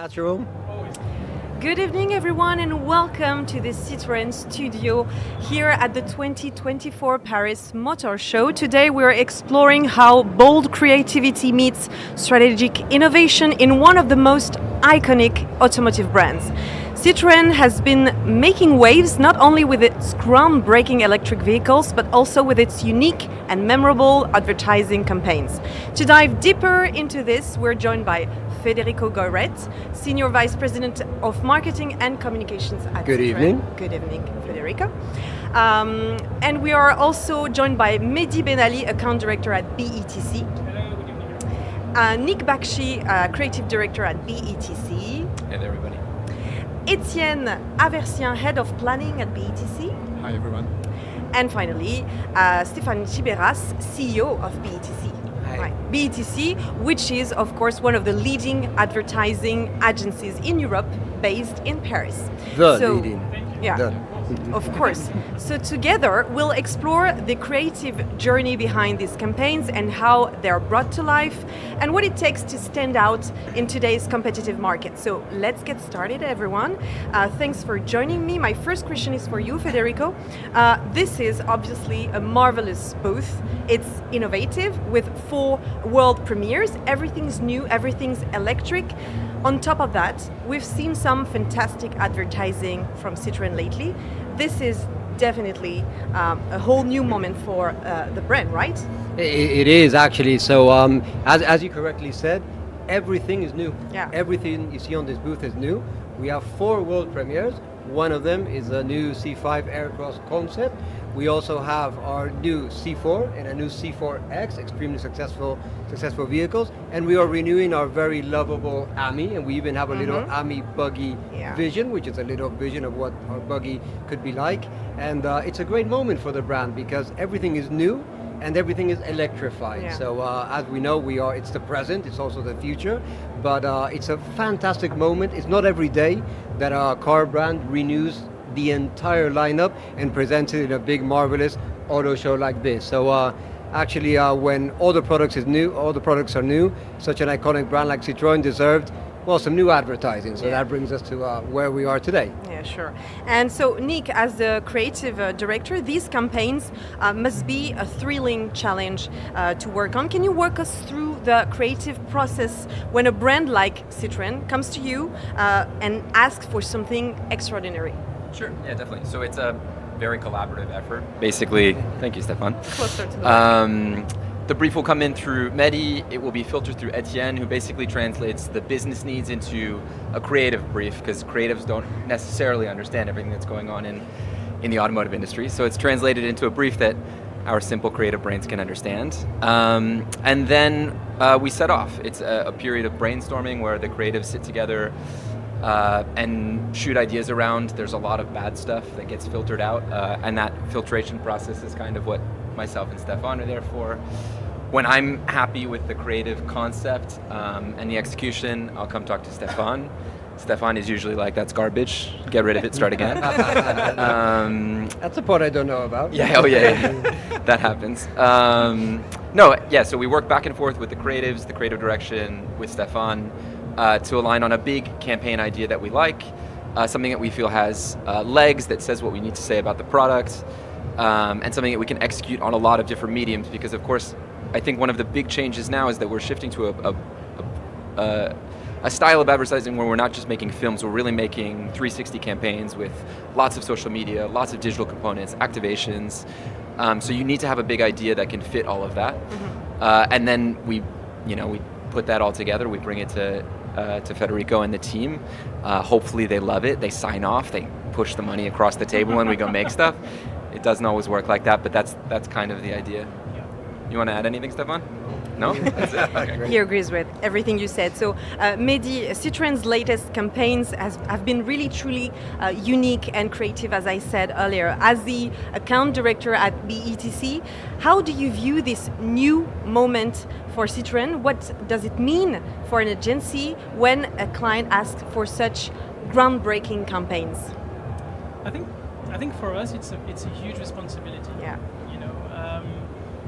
Natural. Good evening, everyone, and welcome to the Citroën Studio here at the 2024 Paris Motor Show. Today we're exploring how bold creativity meets strategic innovation in one of the most iconic automotive brands. Citroën has been making waves not only with its groundbreaking electric vehicles, but also with its unique and memorable advertising campaigns. To dive deeper into this, we're joined by Federico Goyret, Senior Vice President of Marketing and Communications at Good Citroën. evening. Good evening, Federico. And we are also joined by Mehdi Benali, Account Director at BETC. Nick Bakshi, Creative Director at BETC. Hey there, everybody. Etienne Aversien, Head of Planning at BETC. Hi, everyone. And finally, Stéphane Chiberas, CEO of BETC. Right. BETC, which is, of course, one of the leading advertising agencies in Europe, based in Paris. Leading. Yeah. Of course. So together we'll explore the creative journey behind these campaigns and how they're brought to life and what it takes to stand out in today's competitive market. So let's get started, everyone. Thanks for joining me. My first question is for you, Federico. This is obviously a marvelous booth. It's innovative with 4 world premieres. Everything's new, everything's electric. On top of that, we've seen some fantastic advertising from Citroën lately. This is definitely a whole new moment for the brand, right? It is actually. So as you correctly said, everything is new. Yeah. Everything you see on this booth is new. We have 4 world premieres. One of them is a new C5 Aircross concept. We also have our new C4 and a new C4X, extremely successful vehicles. And we are renewing our very lovable AMI, and we even have a little AMI buggy vision, which is a little vision of what our buggy could be like. And it's a great moment for the brand because everything is new and everything is electrified. Yeah. So as we know, it's the present, it's also the future, but it's a fantastic moment. It's not every day that a car brand renews the entire lineup and presents it in a big, marvelous auto show like this. So actually, when all the products are new, such an iconic brand like Citroën deserved, well, some new advertising. So that brings us to where we are today. Yeah, sure. And so, Nick, as the creative director, these campaigns must be a thrilling challenge to work on. Can you walk us through the creative process when a brand like Citroën comes to you and asks for something extraordinary? Sure. Yeah, definitely. So it's a very collaborative effort. Basically, thank you, Stéphane. Closer to the The brief will come in through Mehdi. It will be filtered through Etienne, who basically translates the business needs into a creative brief, because creatives don't necessarily understand everything that's going on in the automotive industry. So it's translated into a brief that our simple creative brains can understand. And then we set off. It's a period of brainstorming where the creatives sit together and shoot ideas around. There's a lot of bad stuff that gets filtered out, and that filtration process is kind of what myself and Stéphane are there for. When I'm happy with the creative concept and the execution, I'll come talk to Stéphane. Stéphane is usually like, that's garbage, get rid of it, start again. That's a part I don't know about. Yeah, that happens. So we work back and forth with the creatives, the creative direction, with Stéphane, to align on a big campaign idea that we like, something that we feel has legs, that says what we need to say about the product, and something that we can execute on a lot of different mediums, because of course I think one of the big changes now is that we're shifting to a style of advertising where we're not just making films, we're really making 360 campaigns with lots of social media, lots of digital components, activations. So you need to have a big idea that can fit all of that. And then we put that all together, we bring it to Federico and the team. Hopefully they love it, they sign off, they push the money across the table and we go make stuff. It doesn't always work like that, but that's kind of the idea. You want to add anything, Stéphane? No? That's it? Okay. He agrees with everything you said. So, Mehdi, Citroën's latest campaigns have been really, truly unique and creative, as I said earlier. As the account director at BETC, how do you view this new moment for Citroën? What does it mean for an agency when a client asks for such groundbreaking campaigns? I think for us it's a huge responsibility. Yeah.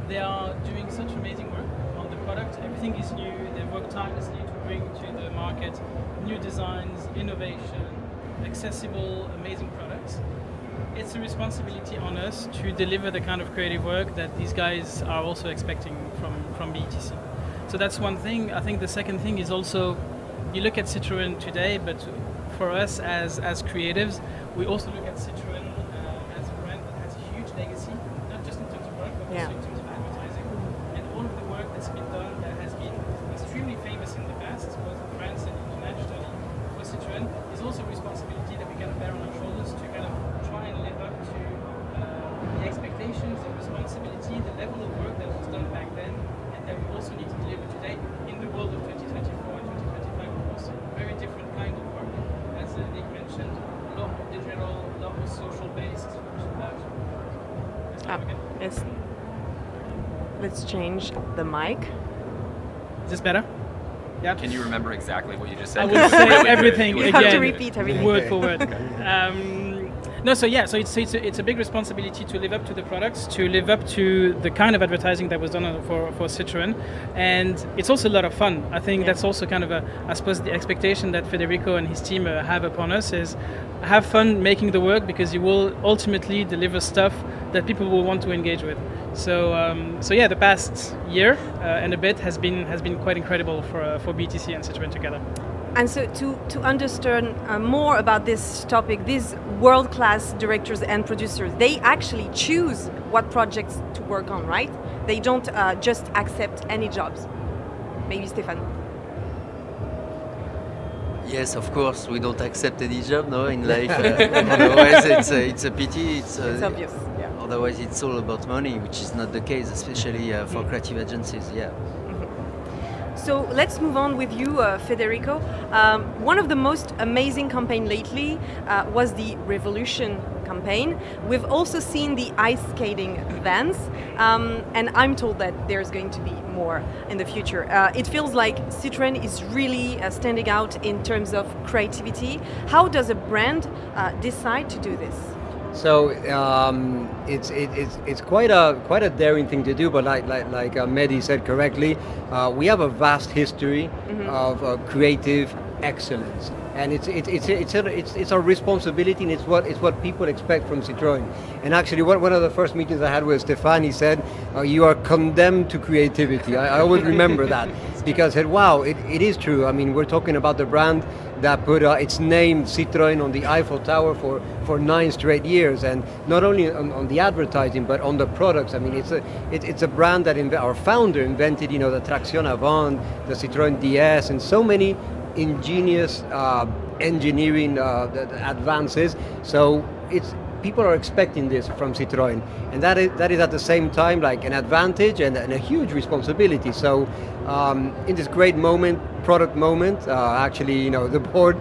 They are doing such amazing work on the product. Everything is new. They work tirelessly to bring to the market new designs, innovation, accessible, amazing products. It's a responsibility on us to deliver the kind of creative work that these guys are also expecting from BETC. So that's one thing. I think the second thing is also, you look at Citroën today, but for us as creatives, we also look at Citroën as a brand that has a huge legacy, not just in terms of work, but also in terms of advertising. And all of the work that's been done that has been extremely famous in the past, both in France and internationally, for Citroën, is also a responsibility that we kind of bear on our shoulders to kind of try and live up to the expectations, the responsibility, the level of work that was done back then, and that we also need to deliver today in the world of 2024 and 2025, of course. Very different kind of work, as Nick mentioned, a lot more digital, a lot more social based. Yes. Let's change the mic. Is this better? Yeah. Can you remember exactly what you just said? I will say everything You again. have to repeat everything. Word for word. So it's a big responsibility to live up to the products, to live up to the kind of advertising that was done for Citroën, and it's also a lot of fun. I think that's also kind of I suppose the expectation that Federico and his team have upon us is have fun making the work, because you will ultimately deliver stuff that people will want to engage with. So the past year and a bit has been quite incredible for BETC and Citroën together. And so to understand more about this topic, these world-class directors and producers, they actually choose what projects to work on, right? They don't just accept any jobs. Maybe Stéphane. Yes, of course, we don't accept any job, no, in life. Otherwise, it's a pity. It's obvious. Yeah. Otherwise, it's all about money, which is not the case, especially for creative agencies. Yeah. So let's move on with you, Federico. One of the most amazing campaigns lately was the Revolution campaign. We've also seen the ice skating vans, and I'm told that there's going to be more in the future. It feels like Citroën is really standing out in terms of creativity. How does a brand decide to do this? So it's quite a daring thing to do, but like Mehdi said correctly, we have a vast history of creative excellence, and it's our responsibility, and it's what people expect from Citroën. And actually, one of the first meetings I had with Stéphane, he said, "You are condemned to creativity." I always remember that, because I said, "Wow, it is true." I mean, we're talking about the brand that put its name Citroën on the Eiffel Tower for 9 straight years, and not only on the advertising but on the products. I mean, it's a brand that our founder invented, the Traction Avant, the Citroën DS, and so many ingenious engineering advances. So people are expecting this from Citroën, and that is at the same time like an advantage and a huge responsibility. So in this great product moment, actually, the board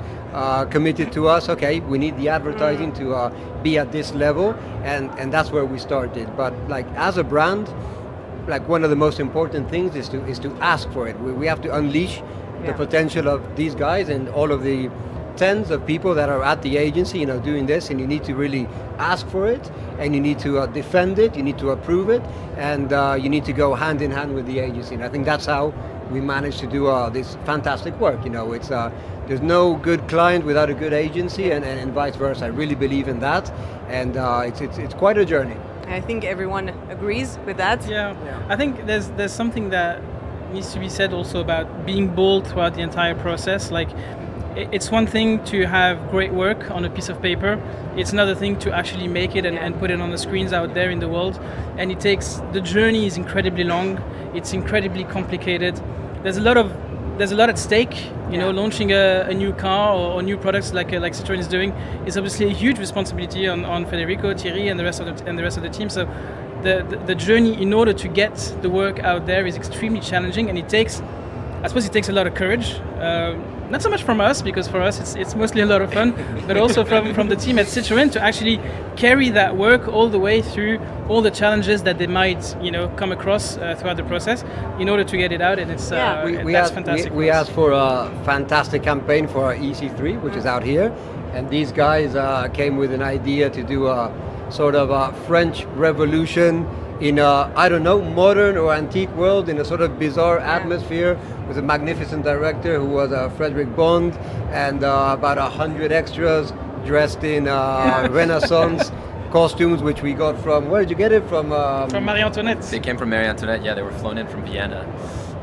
committed to us, okay, we need the advertising to be at this level, and that's where we started. But like as a brand, like one of the most important things is to ask for it. We have to unleash the potential of these guys and all of the tens of people that are at the agency, doing this, and you need to really ask for it, and you need to defend it, you need to approve it, and you need to go hand in hand with the agency. And I think that's how we managed to do this fantastic work. It's there's no good client without a good agency, and vice versa. I really believe in that, and it's quite a journey. I think everyone agrees with that. Yeah. I think there's something that needs to be said also about being bold throughout the entire process. Like, it's one thing to have great work on a piece of paper. It's another thing to actually make it and put it on the screens out there in the world. And the journey is incredibly long. It's incredibly complicated. There's a lot at stake. Launching a new car or new products like Citroën is doing is obviously a huge responsibility on Federico, Thierry, and the rest of the team. So the journey in order to get the work out there is extremely challenging, and it takes a lot of courage. Not so much from us, because for us it's mostly a lot of fun, but also from the team at Citroën to actually carry that work all the way through all the challenges that they might come across throughout the process in order to get it out. And it's that's fantastic. We asked for a fantastic campaign for our EC3, which is out here, and these guys came with an idea to do a sort of French Revolution in a, I don't know, modern or antique world in a sort of bizarre atmosphere with a magnificent director who was Frederick Bond and about 100 extras dressed in Renaissance costumes, which we got from, where did you get it from? From Marie Antoinette. They came from Marie Antoinette, yeah, they were flown in from Vienna.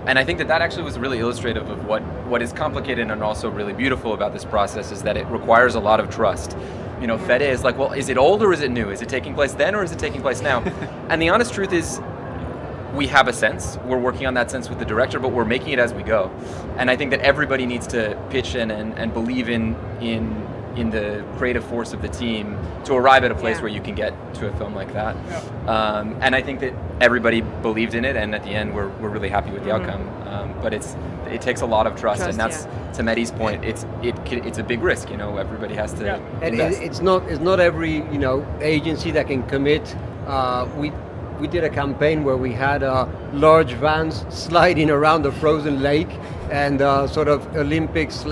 And I think that actually was really illustrative of what is complicated and also really beautiful about this process is that it requires a lot of trust. You know, Fede is like, well, is it old or is it new? Is it taking place then or is it taking place now? And the honest truth is, we have a sense. We're working on that sense with the director, but we're making it as we go. And I think that everybody needs to pitch in and believe in the creative force of the team to arrive at a place where you can get to a film like that. Yeah. And I think that everybody believed in it, and at the end, we're really happy with the outcome. But it takes a lot of trust, and that's to Mehdi's point. It's a big risk. You know, everybody has to. Yeah. And it's not every agency that can commit. We did a campaign where we had large vans sliding around a frozen lake, and sort of Olympic /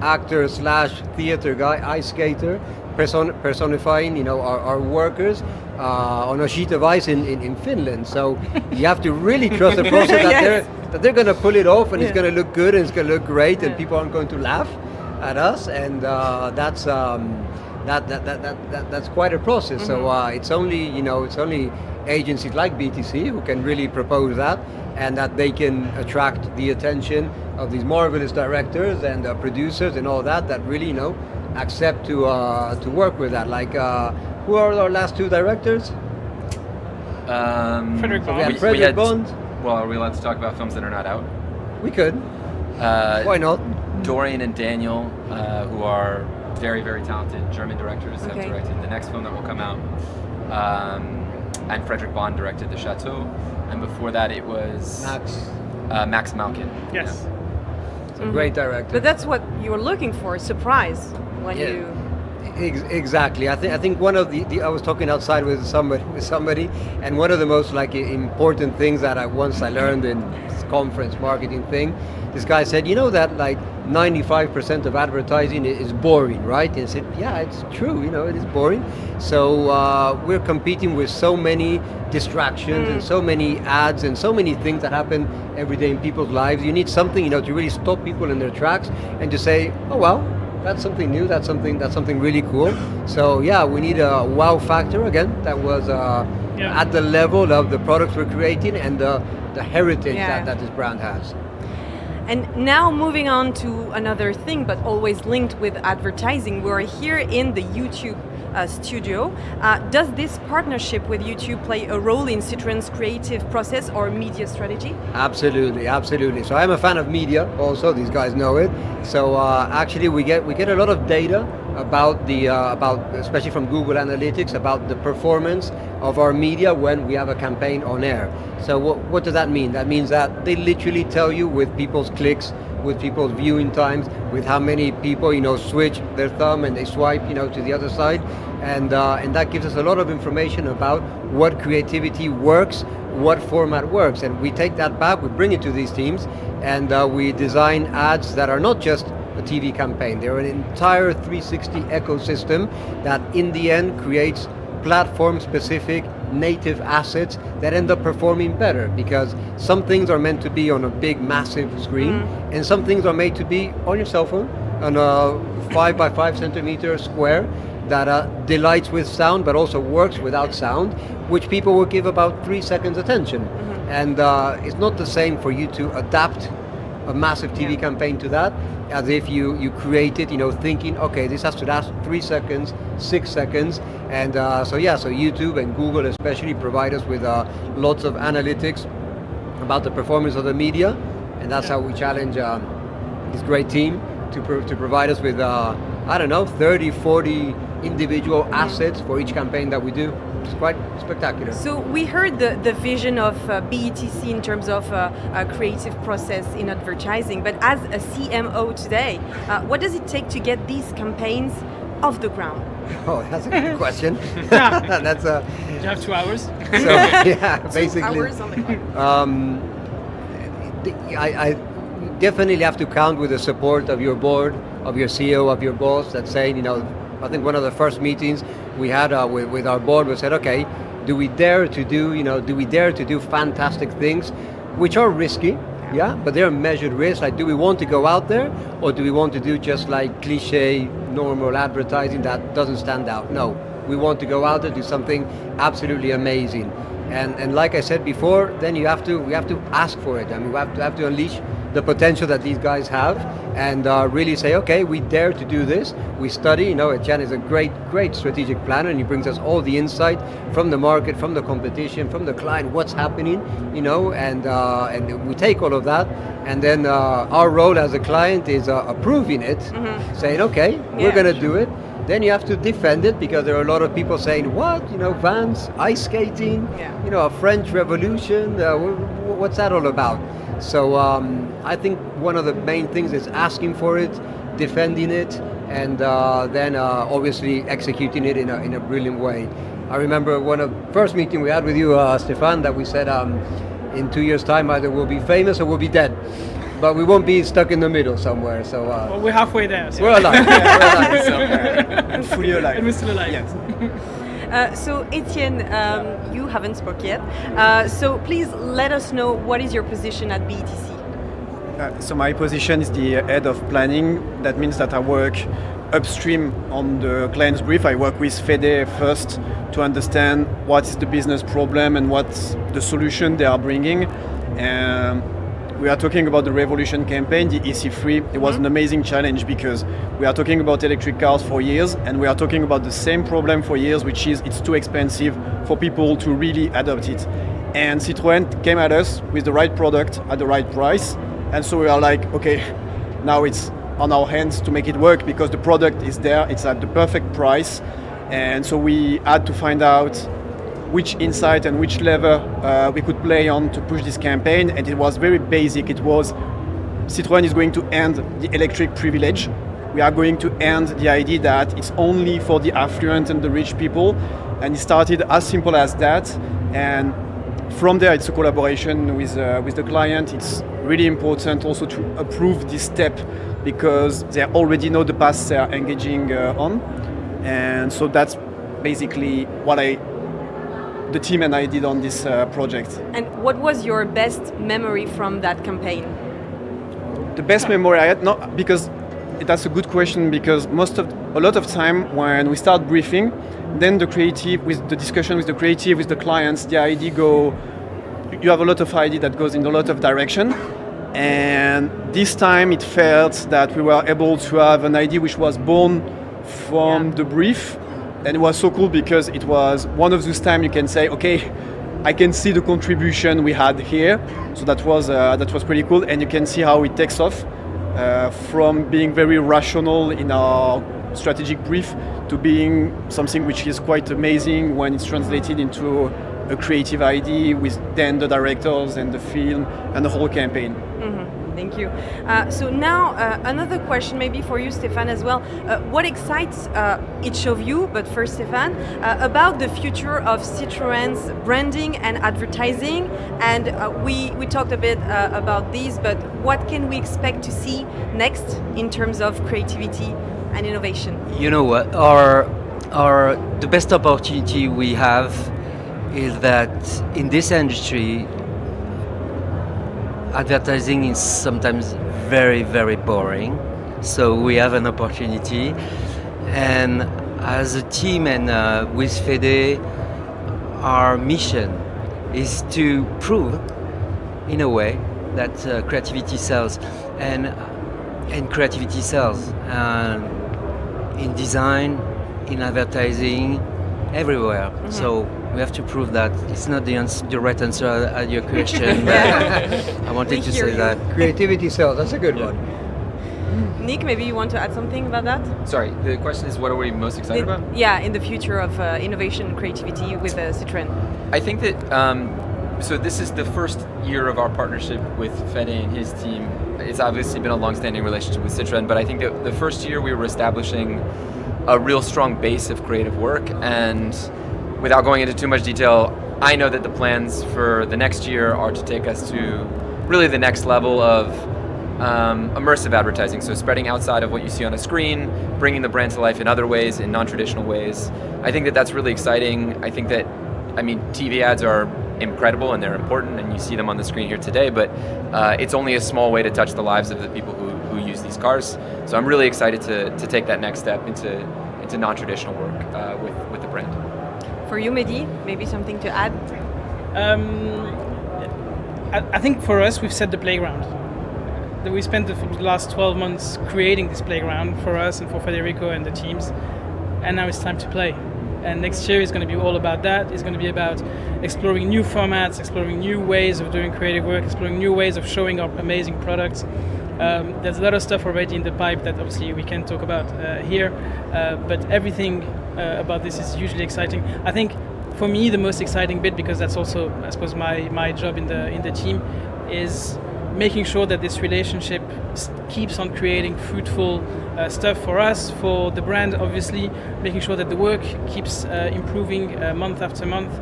actor / theater guy, ice skater, personifying our workers on a sheet of ice in Finland. So you have to really trust the process that they're going to pull it off, and it's going to look good and it's going to look great, and people aren't going to laugh at us, and that's quite a process. So it's only agencies like BETC who can really propose that, and that they can attract the attention of these marvelous directors and producers and all that really accept to work with that. Like who are our last two directors? Frederick Bond. We had Frederick Bond. Well, are we allowed to talk about films that are not out? We could. Why not? Dorian and Daniel, who are very, very talented German directors, have directed the next film that will come out. And Frederick Bond directed The Chateau, and before that it was Max Malkin. Yes. It's a great director. But that's what you were looking for, surprise, when you... Exactly. I think one of the I was talking outside with somebody, and one of the most important things that I learned in this conference marketing thing, this guy said, that 95% of advertising is boring, right? And I said, yeah, it's true, it is boring. So we're competing with so many distractions and so many ads and so many things that happen every day in people's lives. You need something, to really stop people in their tracks and to say, oh well, that's something new, that's something really cool. So yeah, we need a wow factor again that was at the level of the products we're creating and the heritage that this brand has. And now moving on to another thing, but always linked with advertising, we're here in the YouTube studio. Does this partnership with YouTube play a role in Citroen's creative process or media strategy? Absolutely, absolutely. So I'm a fan of media also, these guys know it. So actually we get a lot of data about especially from Google Analytics, about the performance of our media when we have a campaign on air. So what does that mean? That means that they literally tell you with people's clicks, with people's viewing times, with how many people switch their thumb and they swipe to the other side, and that gives us a lot of information about what creativity works, what format works, and we take that back, we bring it to these teams, and we design ads that are not just a TV campaign. They're an entire 360 ecosystem that in the end creates platform-specific native assets that end up performing better, because some things are meant to be on a big, massive screen, and some things are made to be on your cell phone, on a 5 by 5 centimeter square that delights with sound but also works without sound, which people will give about 3 seconds attention. And it's not the same for you to adapt a massive TV campaign to that as if you create it, thinking, okay, this has to last 3 seconds, 6 seconds, and so YouTube and Google especially provide us with lots of analytics about the performance of the media, and that's how we challenge this great team to provide us with 30, 40 individual assets for each campaign that we do. It's quite spectacular. So we heard the vision of BETC in terms of a creative process in advertising, but as a CMO today, what does it take to get these campaigns off the ground? Oh, that's a good question. That's Do you have 2 hours? So yeah, basically. 2 hours on the clock. I definitely have to count with the support of your board, of your CEO, of your boss, that's saying, I think one of the first meetings we had with our board, we said, okay, do we dare to do fantastic things, which are risky, yeah, but they're measured risks. Like, do we want to go out there, or do we want to do just like cliche, normal advertising that doesn't stand out? No, we want to go out there, do something absolutely amazing. And like I said before, then we have to ask for it. I mean, we have to unleash the potential that these guys have, and really say, okay, we dare to do this. We study. Etienne is a great strategic planner, and he brings us all the insight from the market, from the competition, from the client, what's happening, and we take all of that, and then our role as a client is approving it, saying, okay, we're going to do it. Then you have to defend it, because there are a lot of people saying, what, Vans, ice skating, a French Revolution, what's that all about? So I think one of the main things is asking for it, defending it, and then obviously executing it in a brilliant way. I remember one of the first meeting we had with you, Stéphane, that we said in 2 years' time either we'll be famous or we'll be dead. But we won't be stuck in the middle somewhere. So well, we're halfway there. So. We're alive. And fully alive. And we're still alive. Yes. So Etienne, you haven't spoke yet. So please let us know, what is your position at BETC? So my position is the head of planning. That means that I work upstream on the client's brief. I work with Fede first to understand what is the business problem and what's the solution they are bringing. We are talking about the Revolution campaign, the EC3. It was an amazing challenge, because we are talking about electric cars for years, and we are talking about the same problem for years, which is it's too expensive for people to really adopt it. And Citroën came at us with the right product at the right price, and so we are like, okay, now it's on our hands to make it work, because the product is there, it's at the perfect price. And so we had to find out which insight and which lever we could play on to push this campaign, and it was very basic. It was, Citroën is going to end the electric privilege. We are going to end the idea that it's only for the affluent and the rich people, and it started as simple as that. And from there, it's a collaboration with the client. It's really important also to approve this step, because they already know the path they are engaging on, and so that's basically what the team and I did on this project. And what was your best memory from that campaign? The best memory I had, because that's a good question, because a lot of time when we start briefing, then the creative, with the discussion with the creative, with the clients, the idea you have a lot of idea that goes in a lot of direction. And this time it felt that we were able to have an idea which was born from the brief. And it was so cool, because it was one of those times you can say, okay, I can see the contribution we had here. So that was pretty cool, and you can see how it takes off from being very rational in our strategic brief to being something which is quite amazing when it's translated into a creative idea with then the directors and the film and the whole campaign. Thank you. So now another question maybe for you, Stéphane, as well. What excites each of you, but first Stéphane, about the future of Citroën's branding and advertising? And we talked a bit about these, but what can we expect to see next in terms of creativity and innovation? You know what? The best opportunity we have is that in this industry, advertising is sometimes very, very boring. So we have an opportunity. And as a team and with Fede, our mission is to prove, in a way, that creativity sells. And creativity sells in design, in advertising, everywhere. So we have to prove that. It's not the right answer at your question, but I wanted to say that. Creativity sells, that's a good one. Nick, maybe you want to add something about that? Sorry, the question is, what are we most excited about? Yeah, in the future of innovation and creativity with Citroën. I think that, so this is the first year of our partnership with Fede and his team. It's obviously been a long-standing relationship with Citroën, but I think that the first year we were establishing a real strong base of creative work, and without going into too much detail, I know that the plans for the next year are to take us to really the next level of immersive advertising, so spreading outside of what you see on a screen, bringing the brand to life in other ways, in non-traditional ways. I think that that's really exciting. I think that, TV ads are incredible and they're important, and you see them on the screen here today, but it's only a small way to touch the lives of the people who use these cars. So I'm really excited to take that next step into non-traditional work with the brand. For you, Mehdi, maybe something to add? I think for us, we've set the playground. That we spent the last 12 months creating this playground for us and for Federico and the teams, and now it's time to play. And next year is going to be all about that. It's going to be about exploring new formats, exploring new ways of doing creative work, exploring new ways of showing our amazing products. There's a lot of stuff already in the pipe that obviously we can't talk about here, but everything about this is hugely exciting. I think for me the most exciting bit, because that's also, I suppose, my job in the team, is making sure that this relationship keeps on creating fruitful stuff for us, for the brand, obviously, making sure that the work keeps improving month after month.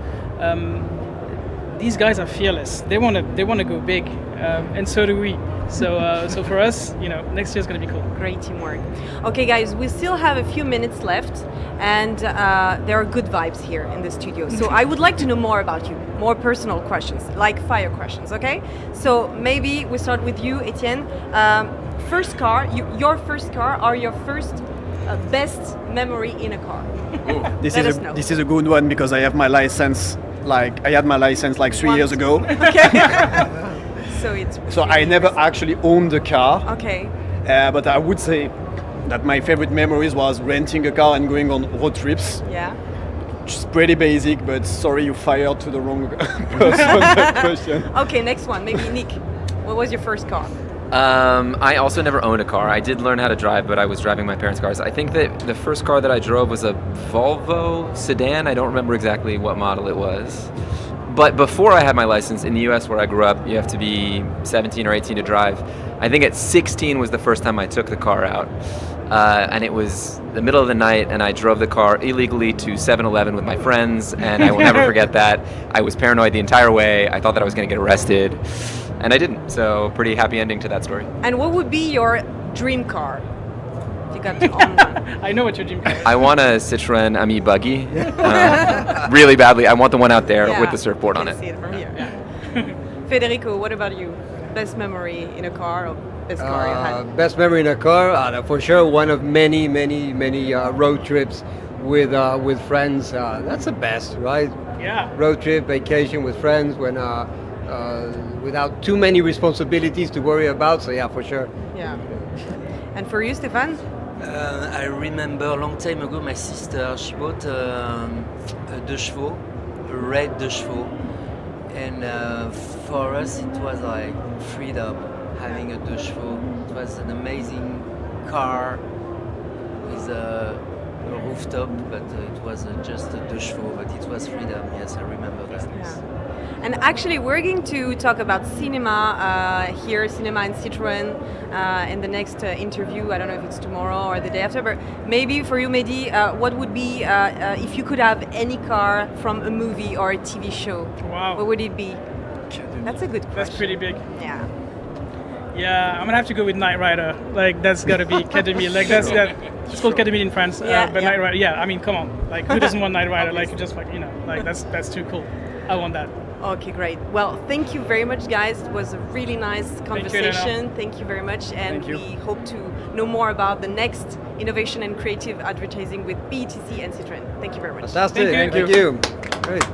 These guys are fearless. They want to go big, and so do we. So for us, next year is going to be cool. Great teamwork. Okay, guys, we still have a few minutes left, and there are good vibes here in the studio. So I would like to know more about you, more personal questions, like fire questions, okay? So maybe we start with you, Etienne. First car, your first car, or your first best memory in a car? This is a good one, because I have my license. I had my license 3 years ago. Okay. So I never actually owned a car. Okay. But I would say that my favorite memories was renting a car and going on road trips. Yeah. Just pretty basic, but sorry, you fired to the wrong person that question. Okay, next one. Maybe Nick. What was your first car? I also never owned a car. I did learn how to drive, but I was driving my parents' cars. I think that the first car that I drove was a Volvo sedan. I don't remember exactly what model it was. But before I had my license, in the US where I grew up, you have to be 17 or 18 to drive. I think at 16 was the first time I took the car out. And it was the middle of the night, and I drove the car illegally to 7-Eleven with my friends, and I will never forget that. I was paranoid the entire way. I thought that I was going to get arrested, and I didn't. So pretty happy ending to that story. And what would be your dream car? If you got to own one. I know what your dream car is. I want a Citroën Ami buggy, really badly. I want the one out there with the surfboard on it. See it from here. Federico, what about you? Best memory in a car, or best car you had? Best memory in a car, for sure, one of many road trips with friends. That's the best, right? Yeah. Road trip, vacation with friends, when without too many responsibilities to worry about. So yeah, for sure. Yeah. And for you, Stéphane? I remember a long time ago, my sister, she bought a deux chevaux, a red deux chevaux, and for us it was like freedom, having a deux chevaux. It was an amazing car with a rooftop, but it was just a deux chevaux, but it was freedom. Yes, I remember that. Yeah. And actually, we're going to talk about cinema here, cinema and Citroën, in the next interview. I don't know if it's tomorrow or the day after, but maybe for you, Mehdi, what would be, if you could have any car from a movie or a TV show, Wow. what would it be? That's a good question. That's pretty big. Yeah. Yeah, I'm gonna have to go with Knight Rider. That's gotta be Academy. It's called Academy in France. But Knight Rider. Yeah, I mean, come on. Who doesn't want Knight Rider? That's too cool. I want that. Okay, great. Well, thank you very much, guys. It was a really nice conversation. Thank you very much. And we hope to know more about the next innovation and creative advertising with BETC and Citroën. Thank you very much. Fantastic. Thank you. Great.